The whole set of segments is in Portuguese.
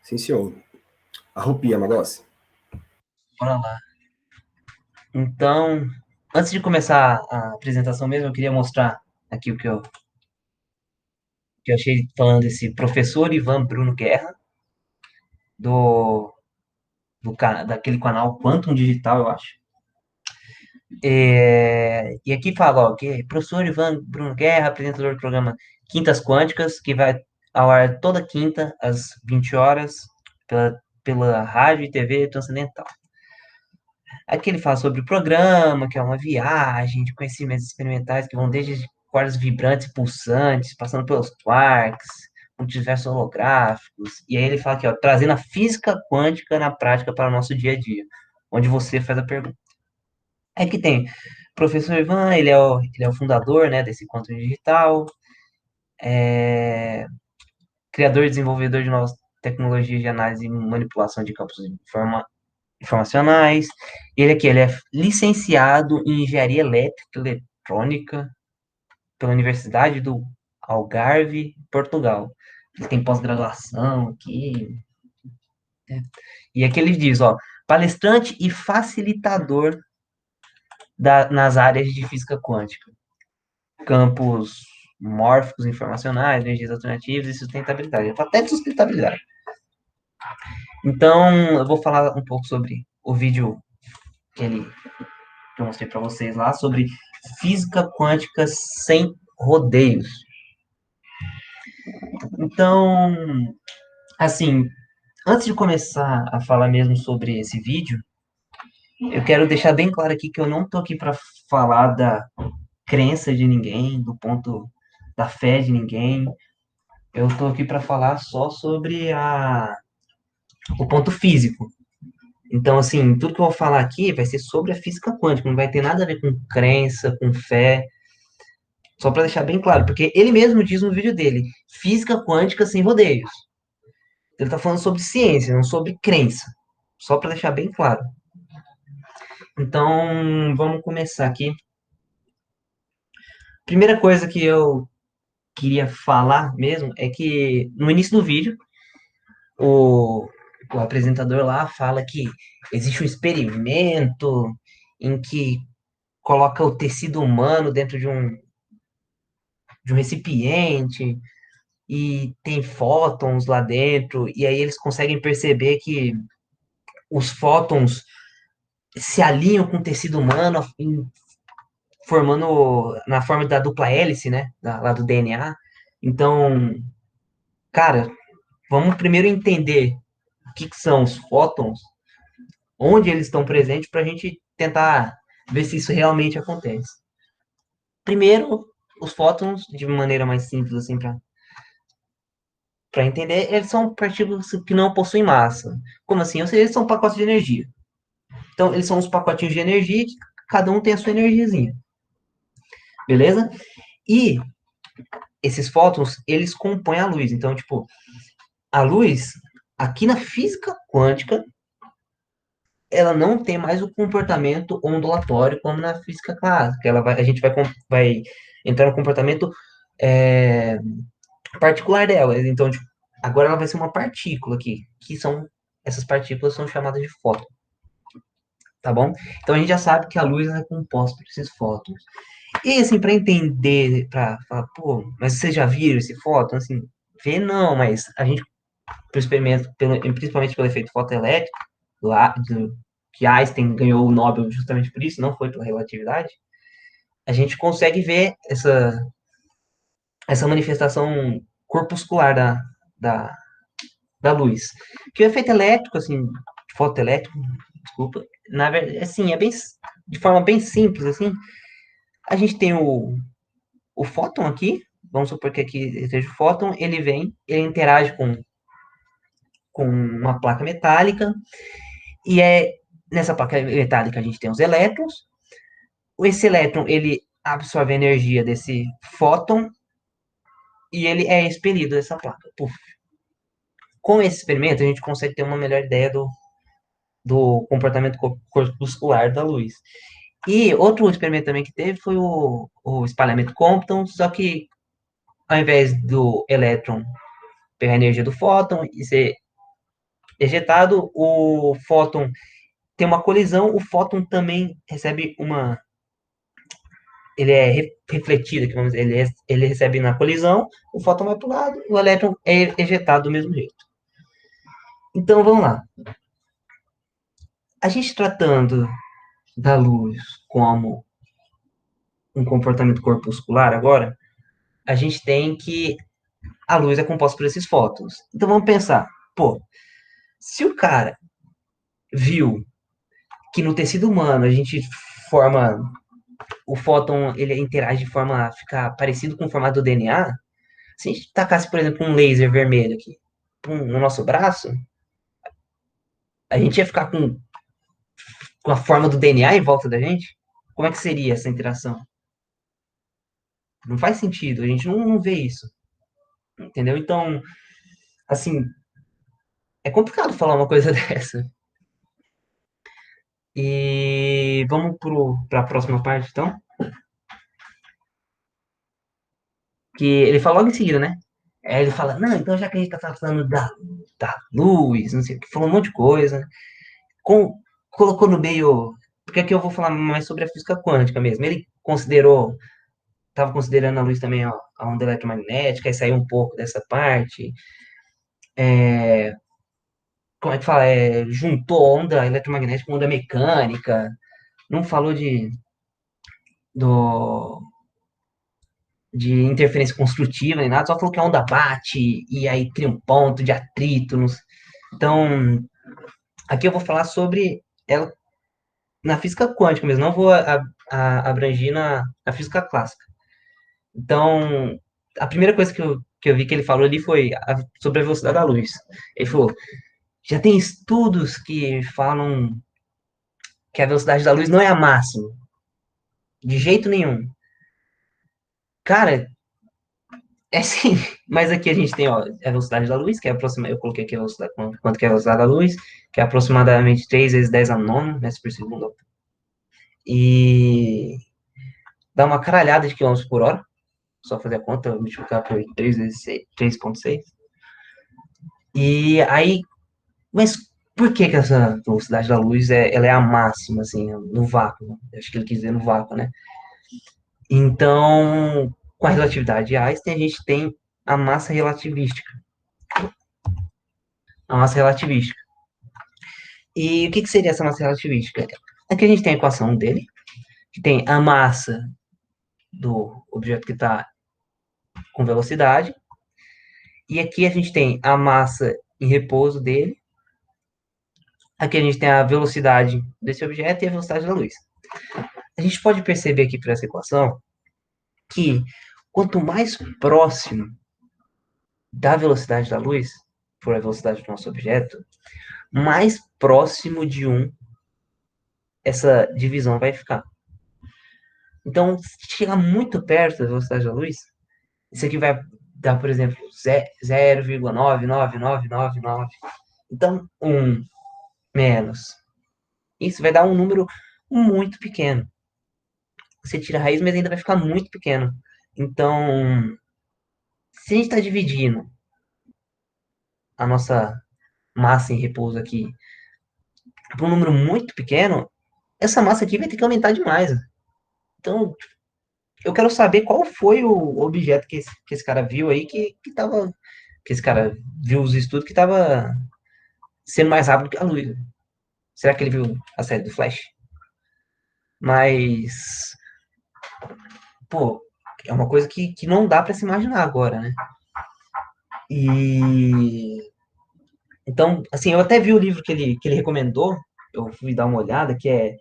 Sim, senhor. Arrupia, Magossi. Bora lá. Então, antes de começar a apresentação mesmo, eu queria mostrar aqui o que eu achei falando desse professor Ivan Bruno Guerra, do, daquele canal Quantum Digital, eu acho. E aqui fala, ó, que professor Ivan Bruno Guerra, apresentador do programa Quintas Quânticas, que vai ao ar toda quinta, às 20 horas, pela rádio e TV Transcendental. Aqui ele fala sobre o programa, que é uma viagem de conhecimentos experimentais que vão desde cordas vibrantes e pulsantes, passando pelos quarks, multiversos holográficos. E aí ele fala aqui, ó, trazendo a física quântica na prática para o nosso dia a dia, onde você faz a pergunta. Aqui tem o professor Ivan, ele é o fundador, né, desse Quantum Digital, criador e desenvolvedor de novas tecnologias de análise e manipulação de campos informacionais. Ele é licenciado em Engenharia Elétrica e Eletrônica pela Universidade do Algarve, Portugal. Ele tem pós-graduação aqui. Né? E aqui ele diz, ó, palestrante e facilitador nas áreas de física quântica, campos mórficos informacionais, energias alternativas e sustentabilidade. Até de sustentabilidade. Então, eu vou falar um pouco sobre o vídeo que ele que eu mostrei para vocês lá sobre física quântica sem rodeios. Então, assim, antes de começar a falar mesmo sobre esse vídeo, eu quero deixar bem claro aqui que eu não tô aqui para falar da crença de ninguém, do ponto da fé de ninguém. Eu tô aqui para falar só sobre o ponto físico. Então, assim, tudo que eu vou falar aqui vai ser sobre a física quântica, não vai ter nada a ver com crença, com fé. Só para deixar bem claro, porque ele mesmo diz no vídeo dele, física quântica sem rodeios. Ele está falando sobre ciência, não sobre crença. Só para deixar bem claro. Então, vamos começar aqui. Primeira coisa que eu queria falar mesmo é que no início do vídeo, o, o apresentador lá fala que existe um experimento em que coloca o tecido humano dentro de um recipiente e tem fótons lá dentro, e aí eles conseguem perceber que os fótons se alinham com o tecido humano, formando na forma da dupla hélice, né? Lá do DNA. Então, cara, vamos primeiro entender o que são os fótons, onde eles estão presentes, para a gente tentar ver se isso realmente acontece. Primeiro, os fótons, de maneira mais simples, assim, para entender, eles são partículas que não possuem massa. Como assim? Ou seja, eles são pacotes de energia. Então, eles são os pacotinhos de energia que cada um tem a sua energiazinha. Beleza? E esses fótons, eles compõem a luz. Então, tipo, a luz, aqui na física quântica, ela não tem mais o comportamento ondulatório como na física clássica. A gente vai entrar no comportamento é, particular dela. Então, tipo, agora ela vai ser uma partícula aqui, que são essas partículas são chamadas de fótons, tá bom? Então a gente já sabe que a luz é composta por esses fótons. E assim, para entender, para falar, pô, mas vocês já viram esse fóton? Assim, ver não, mas a gente, pro experimento, principalmente pelo efeito fotoelétrico, que Einstein ganhou o Nobel justamente por isso, não foi pela relatividade, a gente consegue ver essa manifestação corpuscular da, da luz. Que o efeito elétrico, assim, fotoelétrico, desculpa, na verdade, assim, é bem, de forma bem simples, assim, a gente tem o fóton aqui, vamos supor que aqui seja o fóton, ele vem, ele interage com uma placa metálica, e nessa placa metálica a gente tem os elétrons, esse elétron, ele absorve a energia desse fóton, e ele é expelido dessa placa. Puf. Com esse experimento, a gente consegue ter uma melhor ideia do comportamento corpuscular da luz. E outro experimento também que teve foi o espalhamento Compton, só que ao invés do elétron pegar a energia do fóton e ser ejetado, o fóton tem uma colisão, o fóton também recebe uma. Ele é refletido, que vamos dizer, ele recebe na colisão, o fóton vai para o lado, o elétron é ejetado do mesmo jeito. Então vamos lá. A gente tratando da luz como um comportamento corpuscular agora, a gente tem que a luz é composta por esses fótons. Então vamos pensar, pô, se o cara viu que no tecido humano a gente forma o fóton, ele interage de forma a ficar parecido com o formato do DNA, se a gente tacasse, por exemplo, um laser vermelho aqui no nosso braço, a gente ia ficar com a forma do DNA em volta da gente? Como é que seria essa interação? Não faz sentido, a gente não vê isso, entendeu? Então, assim, é complicado falar uma coisa dessa. E vamos para a próxima parte, então. Que ele fala logo em seguida, né? Aí ele fala, não, então já que a gente tá falando da luz, não sei o que, falou um monte de coisa, colocou no meio, porque aqui eu vou falar mais sobre a física quântica mesmo. Ele estava considerando a luz também ó, a onda eletromagnética, aí saiu um pouco dessa parte. Como é que fala? Juntou onda eletromagnética com onda mecânica, não falou do, de interferência construtiva nem nada, só falou que a onda bate e aí cria um ponto de atrito. Então, aqui eu vou falar sobre ela na física quântica mesmo, não vou abranger na física clássica. Então, a primeira coisa que eu vi que ele falou ali foi sobre a velocidade da luz. Ele falou, já tem estudos que falam que a velocidade da luz não é a máxima, de jeito nenhum. Cara, é sim, mas aqui a gente tem ó, a velocidade da luz, que é aproximadamente, eu coloquei aqui a velocidade, quanto que é a velocidade da luz, que é aproximadamente 3 vezes 10 a 9 metros por segundo. E dá uma caralhada de quilômetros por hora. Só fazer a conta, multiplicar por 3 vezes 3,6. E aí, mas por que que essa velocidade da luz ela é a máxima, assim, no vácuo? Acho que ele quis dizer no vácuo, né? Então, com a relatividade de Einstein, a gente tem a massa relativística. A massa relativística. E o que que seria essa massa relativística? Aqui a gente tem a equação dele, que tem a massa do objeto que está com velocidade, e aqui a gente tem a massa em repouso dele. Aqui a gente tem a velocidade desse objeto e a velocidade da luz. A gente pode perceber aqui por essa equação que quanto mais próximo da velocidade da luz for a velocidade do nosso objeto, mais próximo de 1 essa divisão vai ficar. Então, se chegar muito perto da velocidade da luz, isso aqui vai dar, por exemplo, 0,99999. Então, 1 menos. Isso vai dar um número muito pequeno. Você tira a raiz, mas ainda vai ficar muito pequeno. Então, se a gente está dividindo a nossa massa em repouso aqui por um número muito pequeno, essa massa aqui vai ter que aumentar demais. Então, eu quero saber qual foi o objeto que esse cara viu aí que tava. Que esse cara viu os estudos que tava sendo mais rápido que a luz. Será que ele viu a série do Flash? Mas, pô, é uma coisa que não dá para se imaginar agora, né? E então, assim, eu até vi o livro que ele recomendou, eu fui dar uma olhada, que é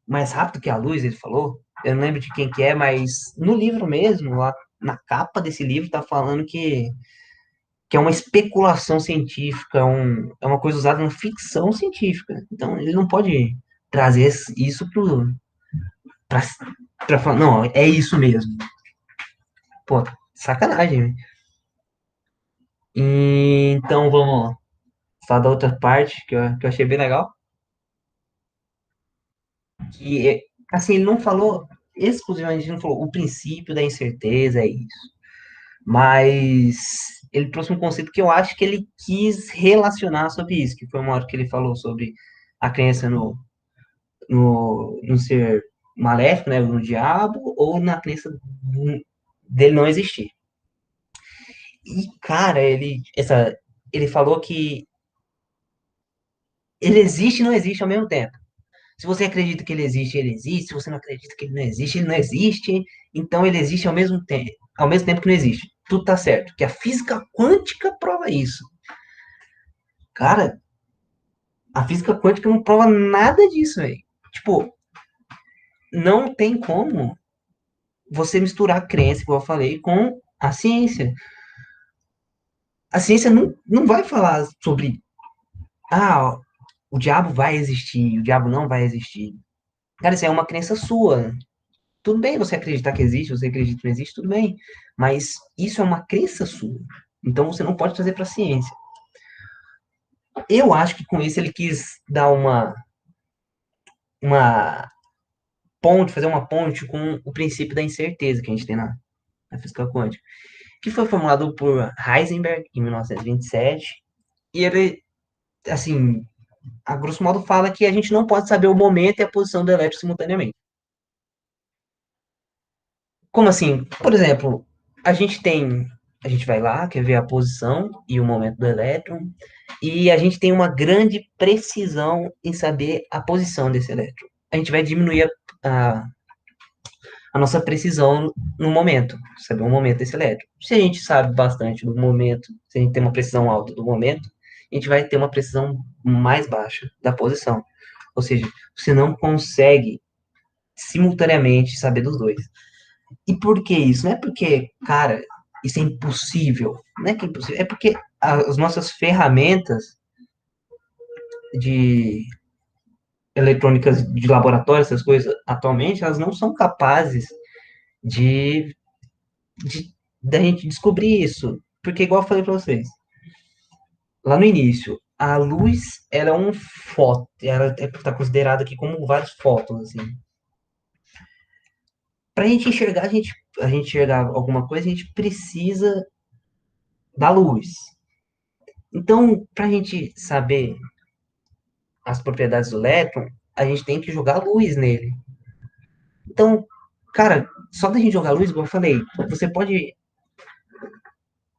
Mais Rápido que a Luz, ele falou. Eu não lembro de quem que é, mas no livro mesmo, lá na capa desse livro, tá falando que é uma especulação científica, é uma coisa usada na ficção científica. Então, ele não pode trazer isso pra, pra falar, não, é isso mesmo. Pô, sacanagem, né? Então, vamos falar da outra parte que eu achei bem legal. Que, assim, ele não falou exclusivamente, ele não falou o princípio da incerteza é isso. Mas ele trouxe um conceito que eu acho que ele quis relacionar sobre isso, que foi uma hora que ele falou sobre a crença no ser maléfico, né, no diabo, ou na crença dele não existir. E, cara, ele falou que ele existe e não existe ao mesmo tempo. Se você acredita que ele existe, ele existe. Se você não acredita que ele não existe, ele não existe. Então ele existe ao mesmo tempo que não existe. Tudo tá certo. Que a física quântica prova isso. Cara, a física quântica não prova nada disso, velho. Tipo, não tem como você misturar a crença, igual eu falei, com a ciência. A ciência não vai falar sobre, ah, o diabo vai existir, o diabo não vai existir. Cara, isso é uma crença sua. Tudo bem você acreditar que existe, você acredita que não existe, tudo bem. Mas isso é uma crença sua. Então você não pode trazer para a ciência. Eu acho que com isso ele quis dar uma ponte, fazer uma ponte com o princípio da incerteza que a gente tem na física quântica, que foi formulado por Heisenberg em 1927. E ele, assim, a grosso modo fala que a gente não pode saber o momento e a posição do elétron simultaneamente. Como assim? Por exemplo, a gente vai lá, quer ver a posição e o momento do elétron, e a gente tem uma grande precisão em saber a posição desse elétron. A gente vai diminuir a nossa precisão no momento, saber o momento desse elétron. Se a gente sabe bastante do momento, se a gente tem uma precisão alta do momento, a gente vai ter uma precisão mais baixa da posição. Ou seja, você não consegue simultaneamente saber dos dois. E por que isso? Não é porque, cara, isso é impossível. Não é que é impossível. É porque as nossas ferramentas de eletrônicas de laboratório, essas coisas, atualmente, elas não são capazes de, de da gente descobrir isso. Porque, igual eu falei para vocês, lá no início, a luz ela é um fóton, ela está considerada aqui como vários fótons, assim. Para a gente enxergar alguma coisa, a gente precisa da luz. Então, para a gente saber as propriedades do elétron, a gente tem que jogar luz nele. Então, cara, só da gente jogar luz, como eu falei, você pode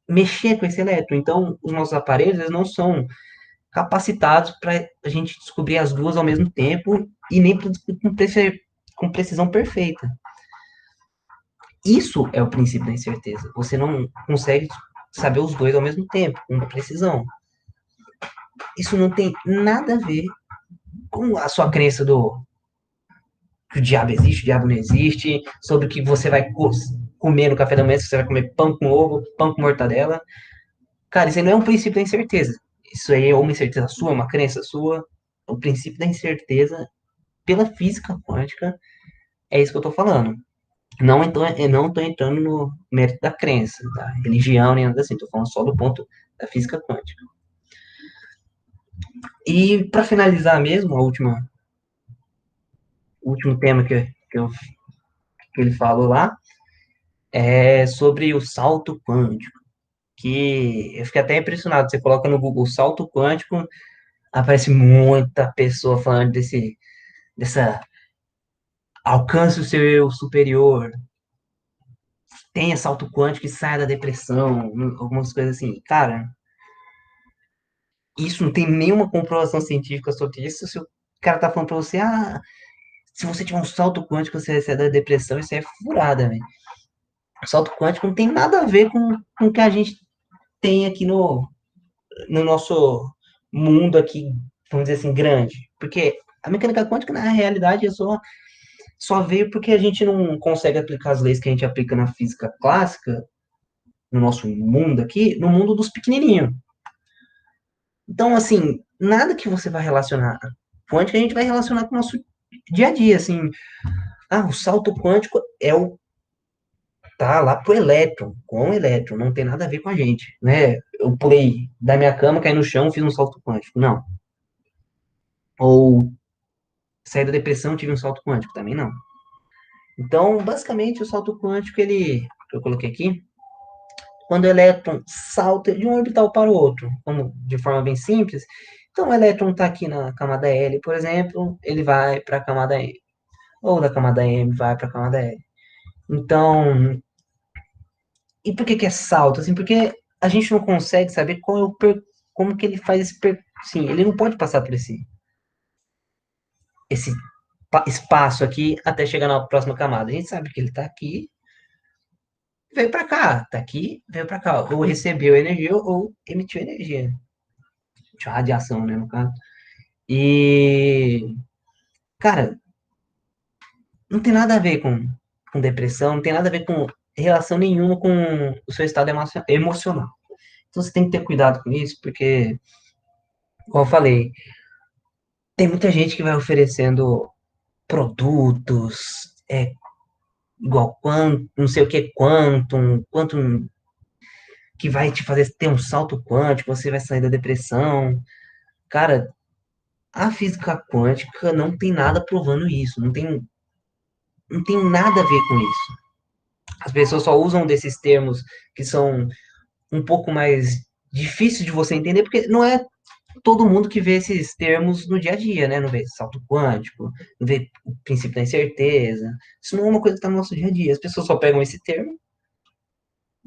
mexer com esse elétron. Então, os nossos aparelhos eles não são capacitados para a gente descobrir as duas ao mesmo tempo e nem com precisão perfeita. Isso é o princípio da incerteza. Você não consegue saber os dois ao mesmo tempo, com precisão. Isso não tem nada a ver com a sua crença do que o diabo existe, o diabo não existe, sobre o que você vai comer no café da manhã, se você vai comer pão com ovo, pão com mortadela. Cara, isso aí não é um princípio da incerteza. Isso aí é uma incerteza sua, uma crença sua. O princípio da incerteza, pela física quântica, é isso que eu tô falando. Não, então, eu não tô entrando no mérito da crença, da religião, nem nada assim. Tô falando só do ponto da física quântica. E para finalizar mesmo, o último tema que ele falou lá, é sobre o salto quântico, que eu fiquei até impressionado. Você coloca no Google salto quântico, aparece muita pessoa falando dessa alcance o seu eu superior, tenha salto quântico e saia da depressão, algumas coisas assim. Cara, isso não tem nenhuma comprovação científica sobre isso. Se o cara tá falando pra você, se você tiver um salto quântico, você vai sair da depressão, isso é furada, velho. O salto quântico não tem nada a ver com o que a gente tem aqui no nosso mundo aqui, vamos dizer assim, grande. Porque a mecânica quântica, na realidade, só veio porque a gente não consegue aplicar as leis que a gente aplica na física clássica, no nosso mundo aqui, no mundo dos pequenininhos. Então, assim, nada que você vai relacionar quântica, a gente vai relacionar com o nosso dia a dia, assim. O salto quântico tá lá pro elétron, com o elétron, não tem nada a ver com a gente, né? Eu pulei da minha cama, caí no chão, fiz um salto quântico. Não. Ou saí da depressão, tive um salto quântico, também não. Então, basicamente, o salto quântico, que eu coloquei aqui, quando o elétron salta de um orbital para o outro, como de forma bem simples, então o elétron está aqui na camada L, por exemplo, ele vai para a camada M, ou da camada M vai para a camada L. Então, e por que que é salto? Assim, porque a gente não consegue saber qual é como que ele faz sim, ele não pode passar por esse espaço aqui até chegar na próxima camada. A gente sabe que ele está aqui, veio para cá, está aqui, veio para cá. Ou recebeu energia ou emitiu energia. Tinha radiação, né, no caso. E, cara, não tem nada a ver com depressão, não tem nada a ver com relação nenhuma com o seu estado emocional. Então você tem que ter cuidado com isso, porque, como eu falei, tem muita gente que vai oferecendo produtos, igual quantum, não sei o que, quantum que vai te fazer ter um salto quântico, você vai sair da depressão. Cara, a física quântica não tem nada provando isso, não tem nada a ver com isso. As pessoas só usam desses termos que são um pouco mais difíceis de você entender, porque não é todo mundo que vê esses termos no dia a dia, né? Não vê salto quântico, não vê o princípio da incerteza. Isso não é uma coisa que está no nosso dia a dia. As pessoas só pegam esse termo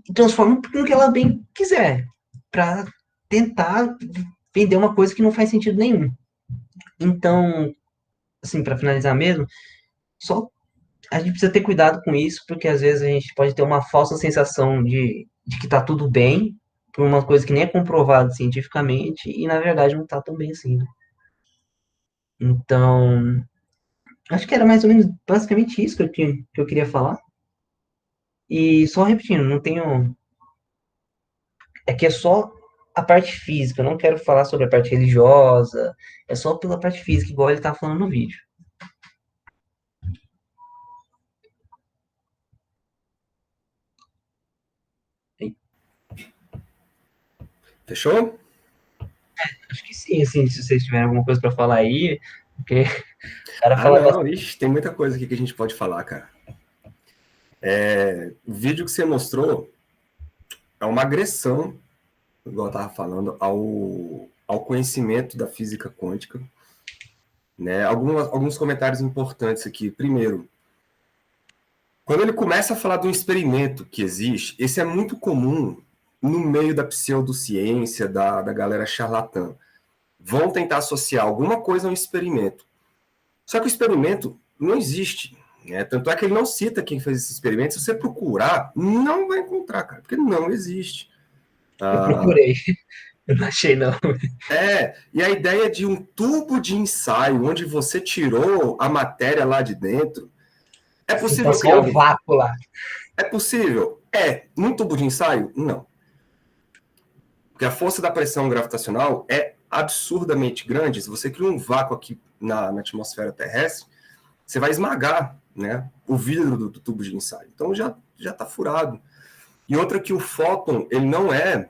e transformam no que ela bem quiser, para tentar vender uma coisa que não faz sentido nenhum. Então, assim, para finalizar mesmo, só a gente precisa ter cuidado com isso, porque às vezes a gente pode ter uma falsa sensação de que tá tudo bem, por uma coisa que nem é comprovada cientificamente, e na verdade não tá tão bem assim, né? Então, acho que era mais ou menos basicamente isso que eu queria falar. E só repetindo, não tenho. É que é só a parte física, eu não quero falar sobre a parte religiosa, é só pela parte física, igual ele tá falando no vídeo. Fechou? Acho que sim, assim, se vocês tiverem alguma coisa para falar aí, porque o cara Ah, fala não, bastante. ixi, tem muita coisa aqui que a gente pode falar, cara. O vídeo que você mostrou é uma agressão, igual eu estava falando, ao conhecimento da física quântica. Né? Alguns comentários importantes aqui. Primeiro, quando ele começa a falar de um experimento que existe, esse é muito comum no meio da pseudociência, da galera charlatã. Vão tentar associar alguma coisa a um experimento. Só que o experimento não existe. Né? Tanto é que ele não cita quem fez esse experimento. Se você procurar, não vai encontrar, cara, porque não existe. Eu procurei, eu não achei não. E a ideia de um tubo de ensaio onde você tirou a matéria lá de dentro, é Sim, tá possível só criar o vácuo lá. É possível? Num tubo de ensaio? Não. Porque a força da pressão gravitacional é absurdamente grande. Se você cria um vácuo aqui na atmosfera terrestre, você vai esmagar, né, o vidro do tubo de ensaio. Então já está furado. E outra que o fóton, ele não é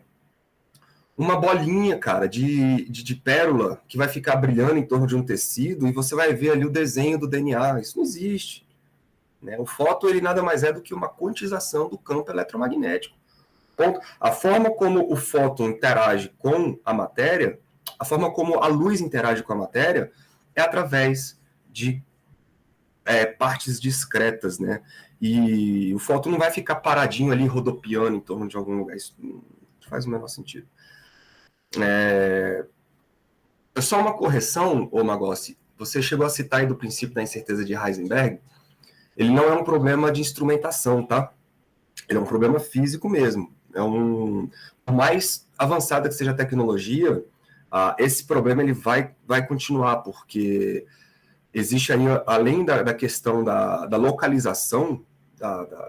uma bolinha, cara, de pérola que vai ficar brilhando em torno de um tecido e você vai ver ali o desenho do DNA. Isso não existe. Né? O fóton, ele nada mais é do que uma quantização do campo eletromagnético. Ponto. A forma como o fóton interage com a matéria, a forma como a luz interage com a matéria, é através de partes discretas, né? E o fóton não vai ficar paradinho ali, rodopiando em torno de algum lugar. Isso não faz o menor sentido. Só uma correção, ô Magossi. Você chegou a citar aí do princípio da incerteza de Heisenberg. Ele não é um problema de instrumentação, tá? Ele é um problema físico mesmo. Por mais avançada que seja a tecnologia, esse problema ele vai continuar, porque existe aí, além da questão da localização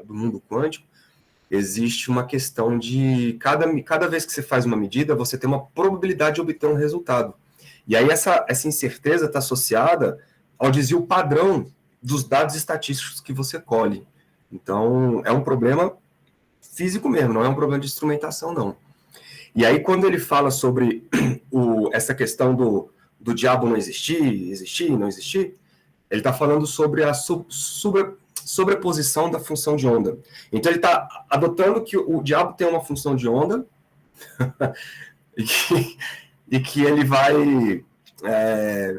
do mundo quântico, existe uma questão de cada vez que você faz uma medida, você tem uma probabilidade de obter um resultado. E aí essa incerteza está associada ao desvio padrão dos dados estatísticos que você colhe. Então, é um problema físico mesmo, não é um problema de instrumentação, não. E aí, quando ele fala sobre essa questão do diabo não existir, não existir, ele está falando sobre sobreposição da função de onda. Então ele está adotando que o diabo tem uma função de onda e que ele vai...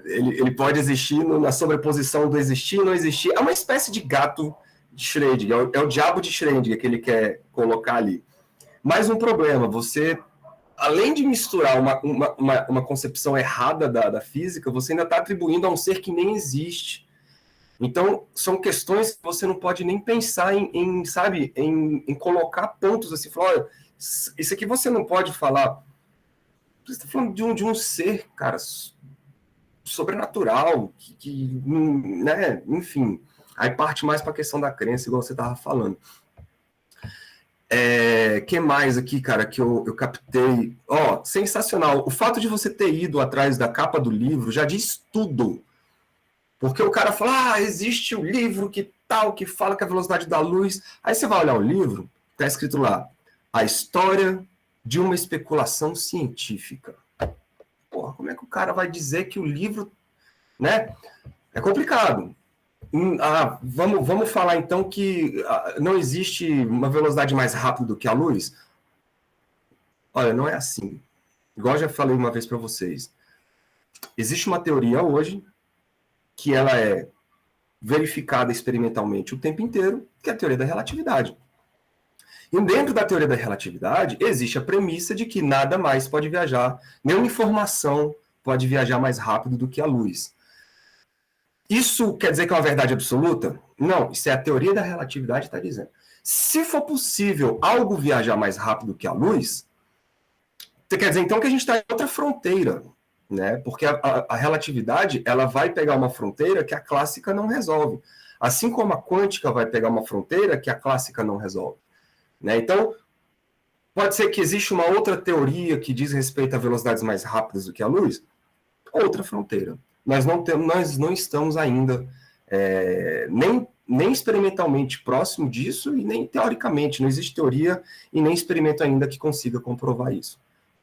ele pode existir na sobreposição do existir e não existir. É uma espécie de gato de Schrödinger, é o diabo de Schrödinger que ele quer colocar ali. Mais um problema, você, além de misturar uma concepção errada da física, você ainda está atribuindo a um ser que nem existe. Então, são questões que você não pode nem pensar em colocar pontos assim, falar, olha, isso aqui você não pode falar. Você está falando de um ser, cara, sobrenatural, né, enfim. Aí parte mais para a questão da crença, igual você estava falando. Que mais aqui, cara, que eu captei? Sensacional. O fato de você ter ido atrás da capa do livro já diz tudo. Porque o cara fala, existe o livro que tal, que fala que a velocidade da luz... Aí você vai olhar o livro, está escrito lá, a história de uma especulação científica. Porra, como é que o cara vai dizer que o livro... né? É complicado. Vamos falar então que não existe uma velocidade mais rápida do que a luz? Olha, não é assim. Igual eu já falei uma vez para vocês. Existe uma teoria hoje que ela é verificada experimentalmente o tempo inteiro, que é a teoria da relatividade. E dentro da teoria da relatividade, existe a premissa de que nada mais pode viajar, nenhuma informação pode viajar mais rápido do que a luz. Isso quer dizer que é uma verdade absoluta? Não, isso é a teoria da relatividade que está dizendo. Se for possível algo viajar mais rápido que a luz, quer dizer então que a gente está em outra fronteira, né? Porque a relatividade ela vai pegar uma fronteira que a clássica não resolve. Assim como a quântica vai pegar uma fronteira que a clássica não resolve. Né? Então, pode ser que exista uma outra teoria que diz respeito a velocidades mais rápidas do que a luz? Outra fronteira. Nós não estamos ainda nem experimentalmente próximo disso e nem teoricamente. Não existe teoria e nem experimento ainda que consiga comprovar isso.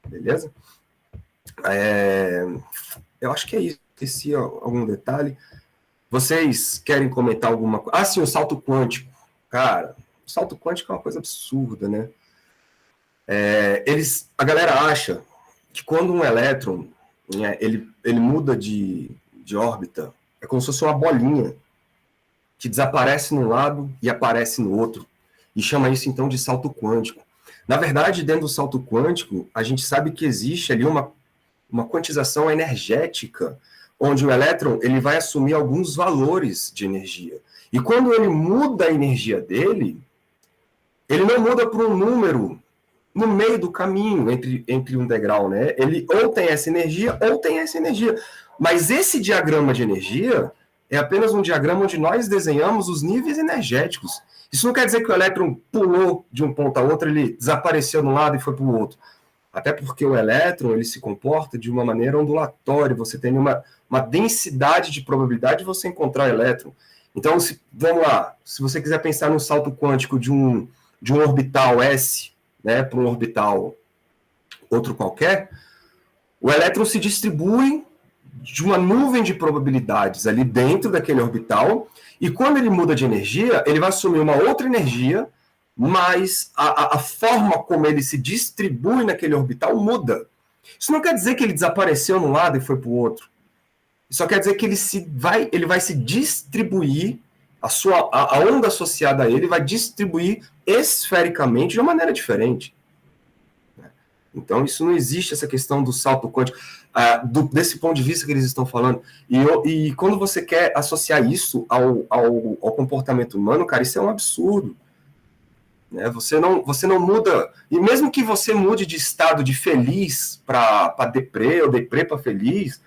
Beleza? Eu acho que é isso. Esqueci algum detalhe. Vocês querem comentar alguma coisa? Sim, o salto quântico. Cara, o salto quântico é uma coisa absurda, né? A galera acha que quando um elétron ele muda de órbita, é como se fosse uma bolinha que desaparece num lado e aparece no outro. E chama isso, então, de salto quântico. Na verdade, dentro do salto quântico, a gente sabe que existe ali uma quantização energética, onde o elétron ele vai assumir alguns valores de energia. E quando ele muda a energia dele, ele não muda para um número no meio do caminho entre um degrau, né? Ele ou tem essa energia ou tem essa energia. Mas esse diagrama de energia é apenas um diagrama onde nós desenhamos os níveis energéticos. Isso não quer dizer que o elétron pulou de um ponto a outro, ele desapareceu de um lado e foi para o outro. Até porque o elétron ele se comporta de uma maneira ondulatória, você tem uma densidade de probabilidade de você encontrar o elétron. Então, vamos lá, se você quiser pensar no salto quântico de um orbital S, né, para um orbital outro qualquer, o elétron se distribui de uma nuvem de probabilidades ali dentro daquele orbital, e quando ele muda de energia, ele vai assumir uma outra energia, mas a forma como ele se distribui naquele orbital muda. Isso não quer dizer que ele desapareceu num lado e foi para o outro. Isso só quer dizer que ele vai se distribuir, a onda associada a ele vai distribuir esfericamente de uma maneira diferente. Então, isso não existe, essa questão do salto quântico, desse ponto de vista que eles estão falando. E quando você quer associar isso ao comportamento humano, cara, isso é um absurdo. Né? Você não muda, e mesmo que você mude de estado de feliz para deprê, ou deprê para feliz,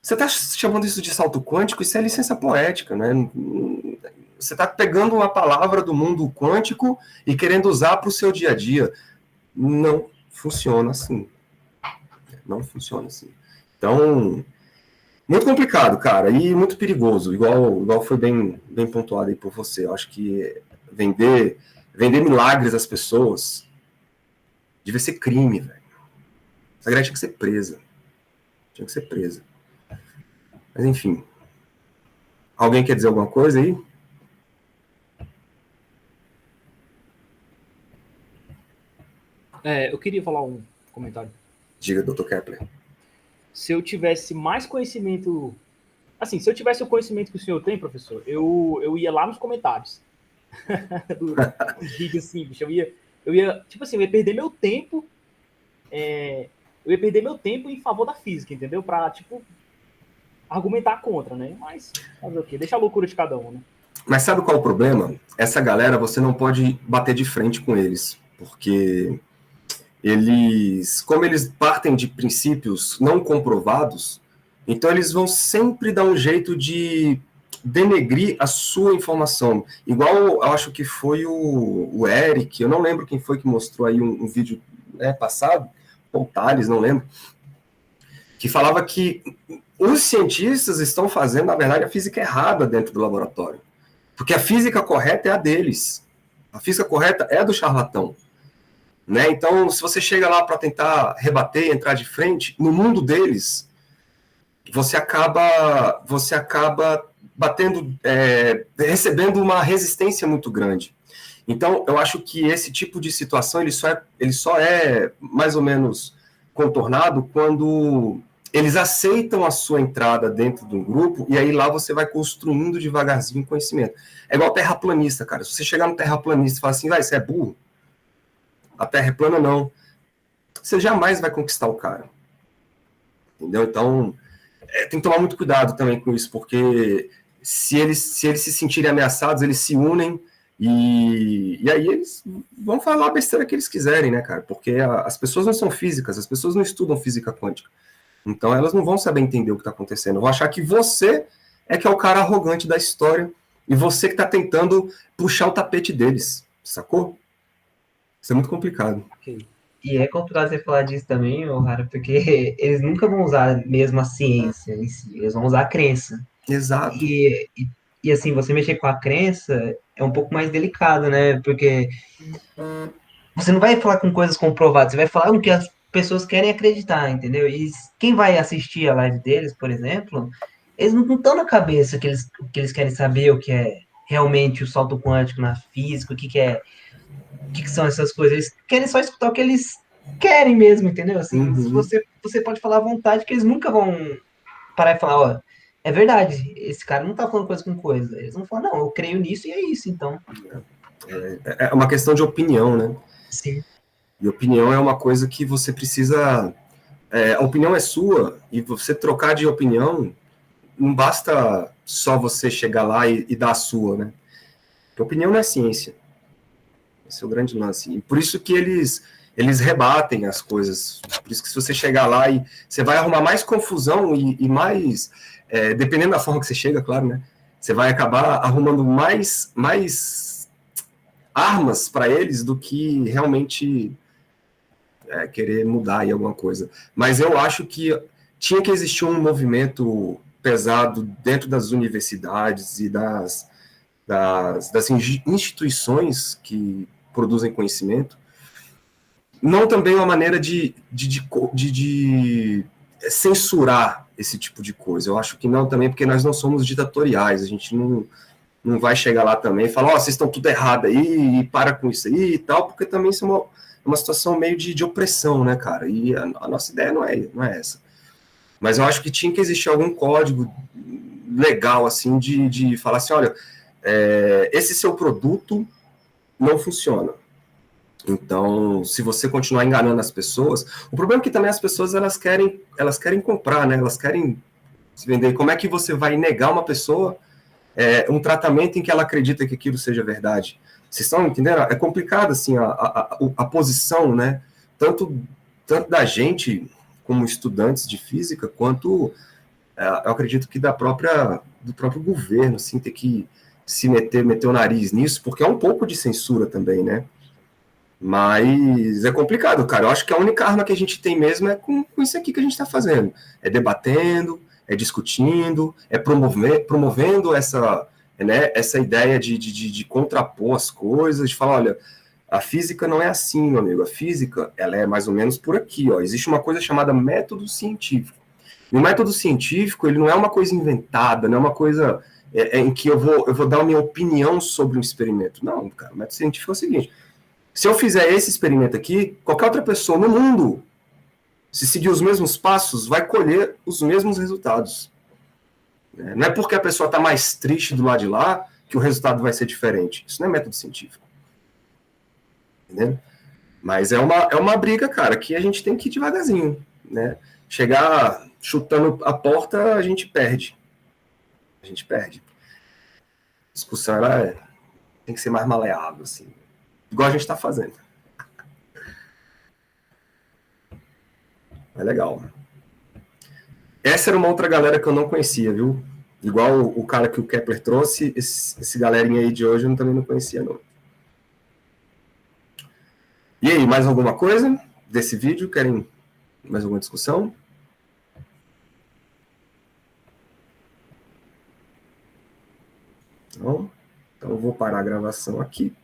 você está chamando isso de salto quântico, isso é licença poética, né? Você está pegando uma palavra do mundo quântico e querendo usar para o seu dia a dia. Não funciona assim. Não funciona assim. Então, muito complicado, cara, e muito perigoso, igual foi bem pontuado aí por você. Eu acho que vender milagres às pessoas devia ser crime, velho. Essa galera tinha que ser presa. Tinha que ser presa. Mas, enfim. Alguém quer dizer alguma coisa aí? Eu queria falar um comentário. Diga, Dr. Kepler. Se eu tivesse mais conhecimento... Assim, se eu tivesse o conhecimento que o senhor tem, professor, eu ia lá nos comentários. Dos vídeos assim, bicho. Eu ia, tipo assim, eu ia perder meu tempo... eu ia perder meu tempo em favor da física, entendeu? Pra, tipo, argumentar contra, né? Mas, fazer o quê? Deixa a loucura de cada um, né? Mas sabe qual é o problema? Essa galera, você não pode bater de frente com eles, porque eles, como eles partem de princípios não comprovados, então eles vão sempre dar um jeito de denegrir a sua informação. Igual, eu acho que foi o Eric, eu não lembro quem foi que mostrou aí um vídeo, né, passado, ou Thales, não lembro, que falava que os cientistas estão fazendo, na verdade, a física errada dentro do laboratório. Porque a física correta é a deles. A física correta é a do charlatão. Né? Então, se você chega lá para tentar rebater, entrar de frente, no mundo deles, você acaba batendo, recebendo uma resistência muito grande. Então, eu acho que esse tipo de situação ele só é mais ou menos contornado quando eles aceitam a sua entrada dentro de um grupo e aí lá você vai construindo devagarzinho conhecimento. É igual terraplanista, cara. Se você chegar no terraplanista e falar assim, vai, você é burro, a Terra é plana, não. Você jamais vai conquistar o cara. Entendeu? Então, tem que tomar muito cuidado também com isso, porque se eles se sentirem ameaçados, eles se unem e aí eles vão falar a besteira que eles quiserem, né, cara? Porque as pessoas não são físicas, as pessoas não estudam física quântica. Então, elas não vão saber entender o que está acontecendo. Vão achar que você que é o cara arrogante da história e você que está tentando puxar o tapete deles, sacou? Isso é muito complicado. Ok. E é complicado você falar disso também, O'Hara, porque eles nunca vão usar mesmo a ciência em si, eles vão usar a crença. Exato. E assim, você mexer com a crença é um pouco mais delicado, né? Porque você não vai falar com coisas comprovadas, você vai falar com o que as pessoas querem acreditar, entendeu? E quem vai assistir a live deles, por exemplo, eles não estão na cabeça que eles querem saber o que é realmente o salto quântico na física, o que são essas coisas. Eles querem só escutar o que eles querem mesmo, entendeu? Assim, você pode falar à vontade que eles nunca vão parar e falar, ó, é verdade, esse cara não tá falando coisa com coisa. Eles vão falar, não, eu creio nisso e é isso, então. É uma questão de opinião, né? Sim. E opinião é uma coisa que você precisa... a opinião é sua, e você trocar de opinião, não basta só você chegar lá e dar a sua, né? Porque opinião não é ciência. Esse é o grande lance. E por isso que eles rebatem as coisas. Por isso que se você chegar lá e você vai arrumar mais confusão e mais... dependendo da forma que você chega, claro, né? Você vai acabar arrumando mais armas para eles do que realmente querer mudar aí alguma coisa. Mas eu acho que tinha que existir um movimento pesado dentro das universidades e das instituições que produzem conhecimento, não também uma maneira de censurar esse tipo de coisa. Eu acho que não também, porque nós não somos ditatoriais, a gente não vai chegar lá também e falar, vocês estão tudo errado aí, e para com isso aí e tal, porque também isso é uma situação meio de opressão, né, cara? E a nossa ideia não é essa. Mas eu acho que tinha que existir algum código legal, assim, de falar assim, olha, esse seu produto não funciona. Então, se você continuar enganando as pessoas, o problema é que também as pessoas elas querem comprar, né? Elas querem se vender. Como é que você vai negar uma pessoa um tratamento em que ela acredita que aquilo seja verdade? Vocês estão entendendo? É complicado assim a posição, né? Tanto da gente como estudantes de física, quanto eu acredito que do próprio governo, assim, ter que se meter o nariz nisso, porque é um pouco de censura também, né? Mas é complicado, cara. Eu acho que a única arma que a gente tem mesmo é com isso aqui que a gente está fazendo. É debatendo, é discutindo, é promovendo essa ideia de contrapor as coisas, de falar, olha, a física não é assim, meu amigo. A física, ela é mais ou menos por aqui, ó. Existe uma coisa chamada método científico. E o método científico, ele não é uma coisa inventada, não é uma coisa em que eu vou dar a minha opinião sobre um experimento. Não, cara, o método científico é o seguinte: Se eu fizer esse experimento aqui, qualquer outra pessoa no mundo, se seguir os mesmos passos, vai colher os mesmos resultados. Não é porque a pessoa está mais triste do lado de lá que o resultado vai ser diferente. Isso não é método científico. Entendeu? Mas é uma briga, cara, que a gente tem que ir devagarzinho. Né? Chegar chutando a porta, a gente perde. A gente perde. A discussão tem que ser mais maleável, assim. Igual a gente está fazendo. É legal. Essa era uma outra galera que eu não conhecia, viu? Igual o cara que o Kepler trouxe, esse galerinha aí de hoje eu também não conhecia, não. E aí, mais alguma coisa desse vídeo? Querem mais alguma discussão? Não? Então eu vou parar a gravação aqui.